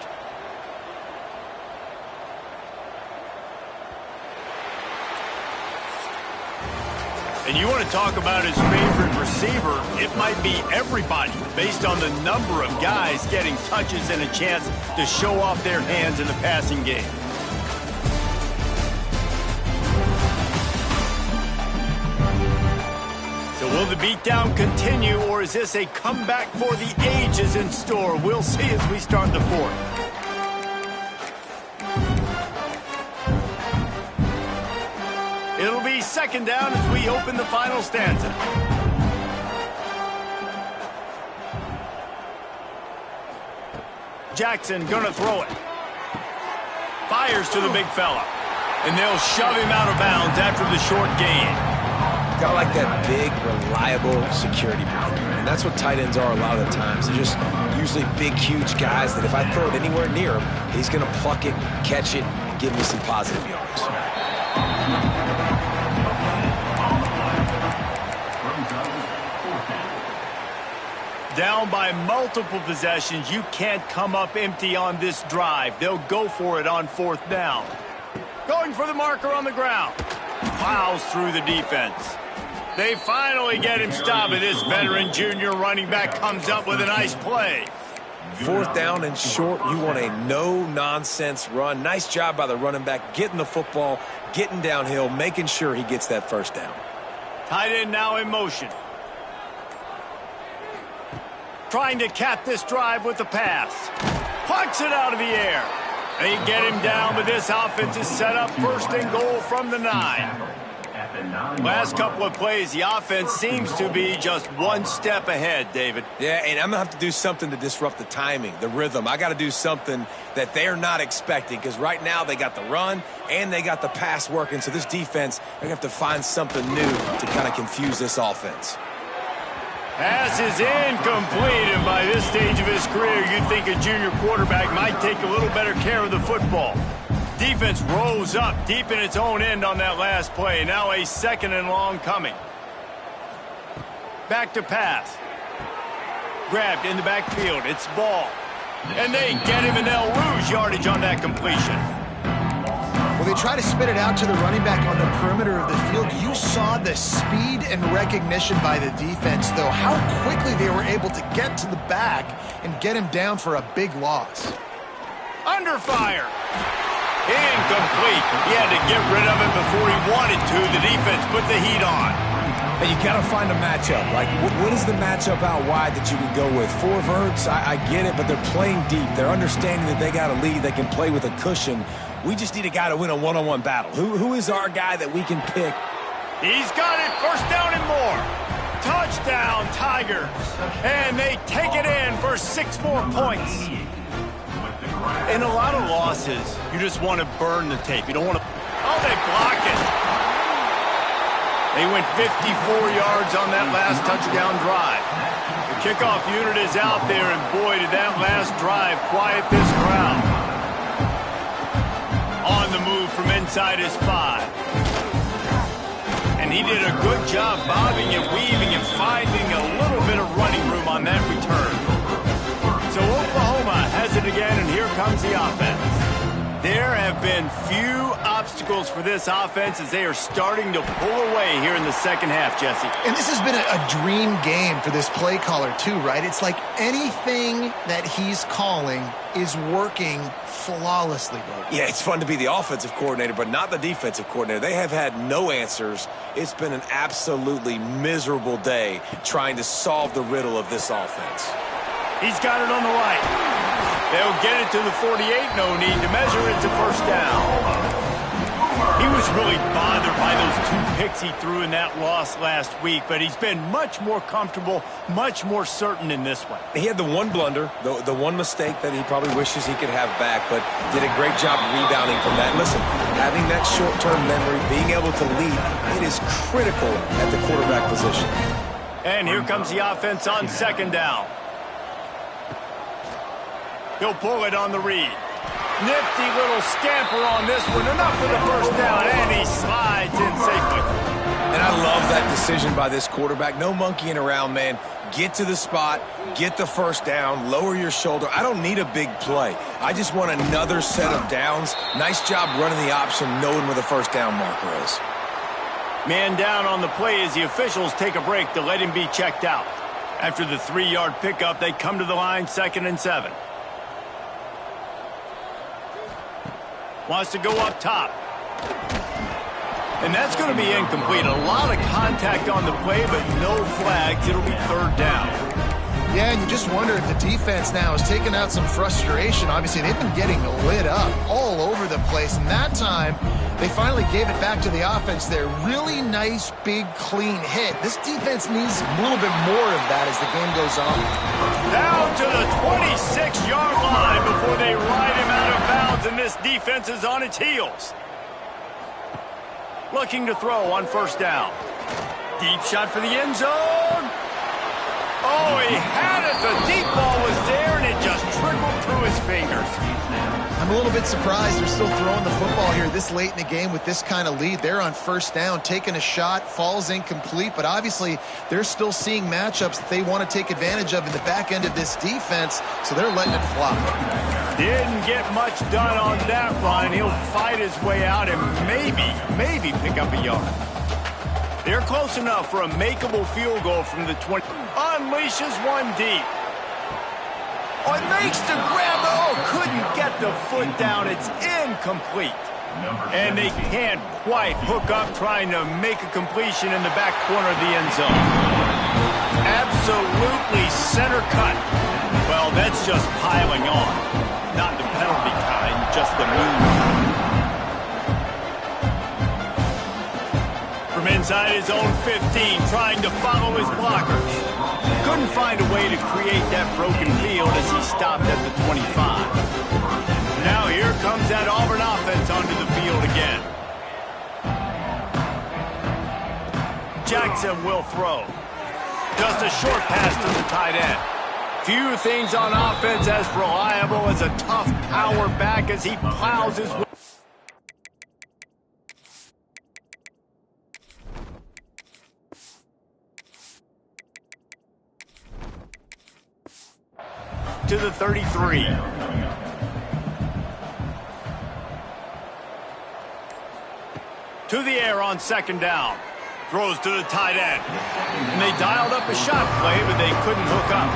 And you want to talk about his favorite receiver, it might be everybody based on the number of guys getting touches and a chance to show off their hands in the passing game. So will the beatdown continue, or is this a comeback for the ages in store? We'll see as we start the 4th. It'll be 2nd down as we open the final stanza. Jackson gonna throw it. Fires to the big fella. And they'll shove him out of bounds after the short gain. Got like that big, reliable security blanket. And that's what tight ends are a lot of the times. They're just usually big, huge guys that if I throw it anywhere near him, he's going to pluck it, catch it, and give me some positive yards. Down by multiple possessions, you can't come up empty on this drive. They'll go for it on 4th down. Going for the marker on the ground. Plows through the defense. They finally get him stopped, and this veteran junior running back comes up with a nice play. 4th down and short, you want a no-nonsense run. Nice job by the running back, getting the football, getting downhill, making sure he gets that 1st down. Tight end now in motion. Trying to cap this drive with the pass. Punts it out of the air. They get him down, but this offense is set up 1st and goal from the 9. Last couple of plays, the offense seems to be just one step ahead, David. Yeah, and I'm going to have to do something to disrupt the timing, the rhythm. I got to do something that they're not expecting, because right now they got the run and they got the pass working. So this defense, they're going to have to find something new to kind of confuse this offense. Pass is incomplete, and by this stage of his career, you'd think a junior quarterback might take a little better care of the football. Defense rose up deep in its own end on that last play. Now a 2nd and long coming. Back to pass. Grabbed in the backfield. It's ball. And they get him, and they'll lose yardage on that completion. Well, they try to spit it out to the running back on the perimeter of the field. You saw the speed and recognition by the defense, though, how quickly they were able to get to the back and get him down for a big loss. Under fire. Incomplete. He had to get rid of it before he wanted to. The defense put the heat on. And you got to find a matchup. Like, what is the matchup out wide that you can go with? 4 verts, I get it, but they're playing deep. They're understanding that they got a lead. They can play with a cushion. We just need a guy to win a one-on-one battle. Who is our guy that we can pick? He's got it. 1st down and more. Touchdown, Tigers. And they take it in for 6 more points. In a lot of losses, you just want to burn the tape. You don't want to... Oh, they block it. They went 54 yards on that last touchdown drive. The kickoff unit is out there, and boy, did that last drive quiet this crowd. On the move from inside his 5. And he did a good job bobbing and weaving and finding a little bit of running room on that return. So Oklahoma has it again, and here comes the offense. There have been few obstacles for this offense as they are starting to pull away here in the 2nd half, Jesse. And this has been a dream game for this play caller, too, right? It's like anything that he's calling is working flawlessly, Dave. Yeah, it's fun to be the offensive coordinator, but not the defensive coordinator. They have had no answers. It's been an absolutely miserable day trying to solve the riddle of this offense. He's got it on the right. They'll get it to the 48. No need to measure it to 1st down. He was really bothered by those 2 picks he threw in that loss last week, but he's been much more comfortable, much more certain in this one. He had the one blunder, the one mistake that he probably wishes he could have back, but did a great job rebounding from that. Listen, having that short-term memory, being able to lead, it is critical at the quarterback position. And here comes the offense on 2nd down. He'll pull it on the read. Nifty little scamper on this one. Enough for the 1st down, and he slides in safely. And I love that decision by this quarterback. No monkeying around, man. Get to the spot, get the first down, lower your shoulder. I don't need a big play. I just want another set of downs. Nice job running the option, knowing where the first down marker is. Man down on the play as the officials take a break to let him be checked out. After the 3-yard pickup, they come to the line, 2nd and 7. Wants to go up top. And that's going to be incomplete. A lot of contact on the play, but no flags. It'll be 3rd down. Yeah, and you just wonder if the defense now has taken out some frustration. Obviously, they've been getting lit up all over the place. And that time, they finally gave it back to the offense there. Really nice, big, clean hit. This defense needs a little bit more of that as the game goes on. Down to the 26-yard line before they ride him out of bounds, and this defense is on its heels. Looking to throw on 1st down. Deep shot for the end zone. Oh, he had it. The deep ball was there, and it just trickled through his fingers. I'm a little bit surprised they're still throwing the football here this late in the game with this kind of lead. They're on 1st down, taking a shot, falls incomplete, but obviously they're still seeing matchups that they want to take advantage of in the back end of this defense, so they're letting it fly. Didn't get much done on that run. He'll fight his way out and maybe pick up a yard. They're close enough for a makeable field goal from the 20. Unleashes one deep. Oh, it makes the grab. Oh, couldn't get the foot down. It's incomplete. And they can't quite hook up trying to make a completion in the back corner of the end zone. Absolutely center cut. Well, that's just piling on. Not the penalty kind, just the move. From inside his own 15, trying to follow his blockers. Couldn't find a way to create that broken field as he stopped at the 25. Now here comes that Auburn offense onto the field again. Jackson will throw. Just a short pass to the tight end. Few things on offense as reliable as a tough power back as he plows his way. To the 33. To the air on 2nd down. Throws to the tight end. And they dialed up a shot play, but they couldn't hook up.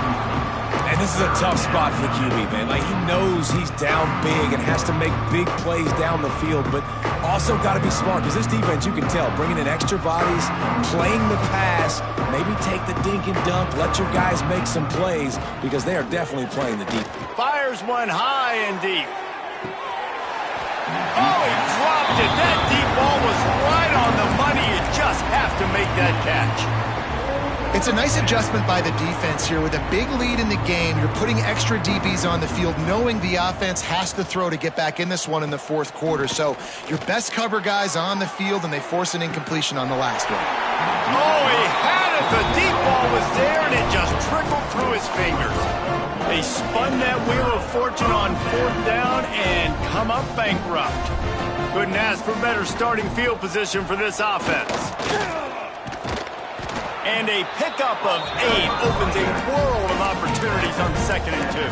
And this is a tough spot for the QB, man. Like, he knows he's down big and has to make big plays down the field, but also got to be smart because this defense, you can tell, bringing in extra bodies, playing the pass, maybe take the dink and dunk, let your guys make some plays because they are definitely playing the deep. Fires one high and deep. Oh, he dropped it. That deep ball was right on the money. You just have to make that catch. It's a nice adjustment by the defense here. With a big lead in the game, you're putting extra DBs on the field, knowing the offense has to throw to get back in this one in the 4th quarter. So your best cover guys on the field, and they force an incompletion on the last one. Oh, he had it. The deep ball was there, and it just trickled through his fingers. They spun that wheel of fortune on 4th down and come up bankrupt. Couldn't ask for better starting field position for this offense. And a pickup of 8 opens a world of opportunities on 2nd and 2.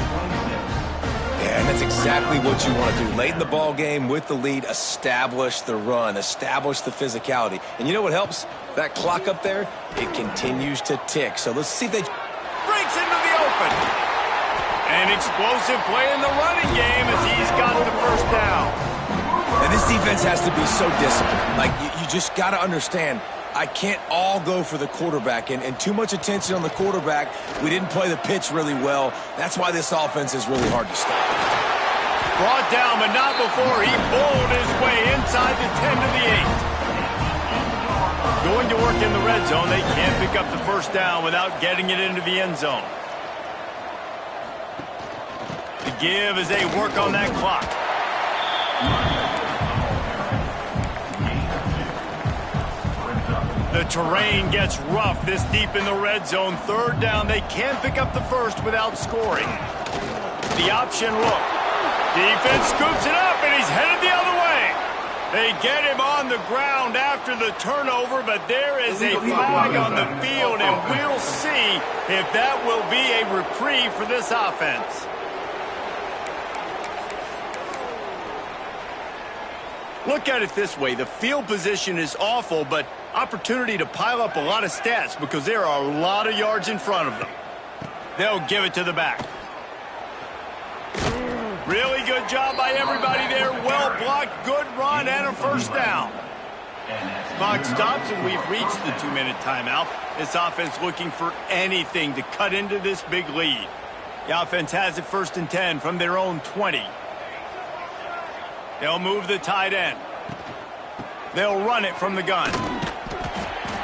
Yeah, and that's exactly what you want to do. Late in the ball game with the lead, establish the run, establish the physicality. And you know what helps? That clock up there, it continues to tick. So let's see if they... Breaks into the open. An explosive play in the running game as he's got the 1st down. And this defense has to be so disciplined. Like, you just got to understand, I can't all go for the quarterback, and too much attention on the quarterback. We didn't play the pitch really well. That's why this offense is really hard to stop. Brought down, but not before he bowled his way inside the 10 to the 8. Going to work in the red zone. They can't pick up the 1st down without getting it into the end zone. The give as they work on that clock. The terrain gets rough this deep in the red zone. 3rd down. They can't pick up the 1st without scoring. The option look. Defense scoops it up, and he's headed the other way. They get him on the ground after the turnover, but there is a flag on the field, and we'll see if that will be a reprieve for this offense. Look at it this way. The field position is awful, but opportunity to pile up a lot of stats because there are a lot of yards in front of them. They'll give it to the back. Really good job by everybody there. Well blocked, good run, and a first down. Clock stops, and we've reached the 2-minute timeout. This offense looking for anything to cut into this big lead. The offense has it 1st and 10 from their own 20. They'll move the tight end. They'll run it from the gun.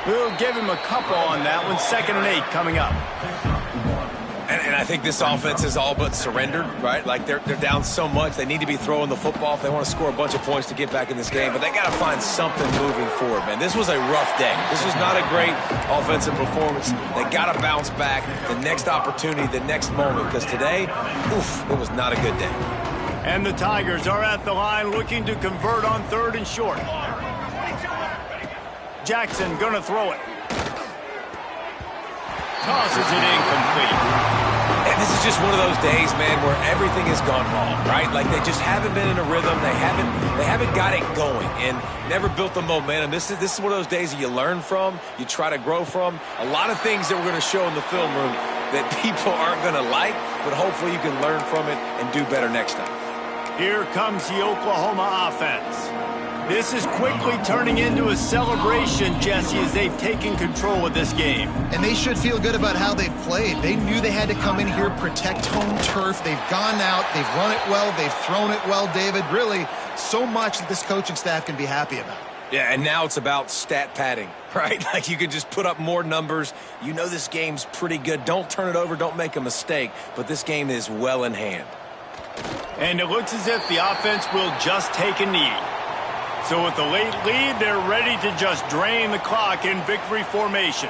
We'll give him a couple on that one. 2nd and 8 coming up. And I think this offense is all but surrendered, right? Like they're down so much. They need to be throwing the football if they want to score a bunch of points to get back in this game. But they got to find something moving forward, man. This was a rough day. This was not a great offensive performance. They got to bounce back the next opportunity, the next moment. Because today, oof, it was not a good day. And the Tigers are at the line looking to convert on 3rd and short. Jackson gonna throw it. Tosses it incomplete. And this is just one of those days, man, where everything has gone wrong, right? Like they just haven't been in a rhythm. They haven't got it going and never built the momentum. This is one of those days that you learn from, you try to grow from. A lot of things that we're going to show in the film room that people aren't going to like, but hopefully you can learn from it and do better next time. Here comes the Oklahoma offense. This is quickly turning into a celebration, Jesse, as they've taken control of this game. And they should feel good about how they've played. They knew they had to come in here, protect home turf. They've gone out, they've run it well, they've thrown it well, David. Really, so much that this coaching staff can be happy about. Yeah, and now it's about stat padding, right? Like you can just put up more numbers. You know this game's pretty good. Don't turn it over, don't make a mistake. But this game is well in hand. And it looks as if the offense will just take a knee. So with the late lead, they're ready to just drain the clock in victory formation.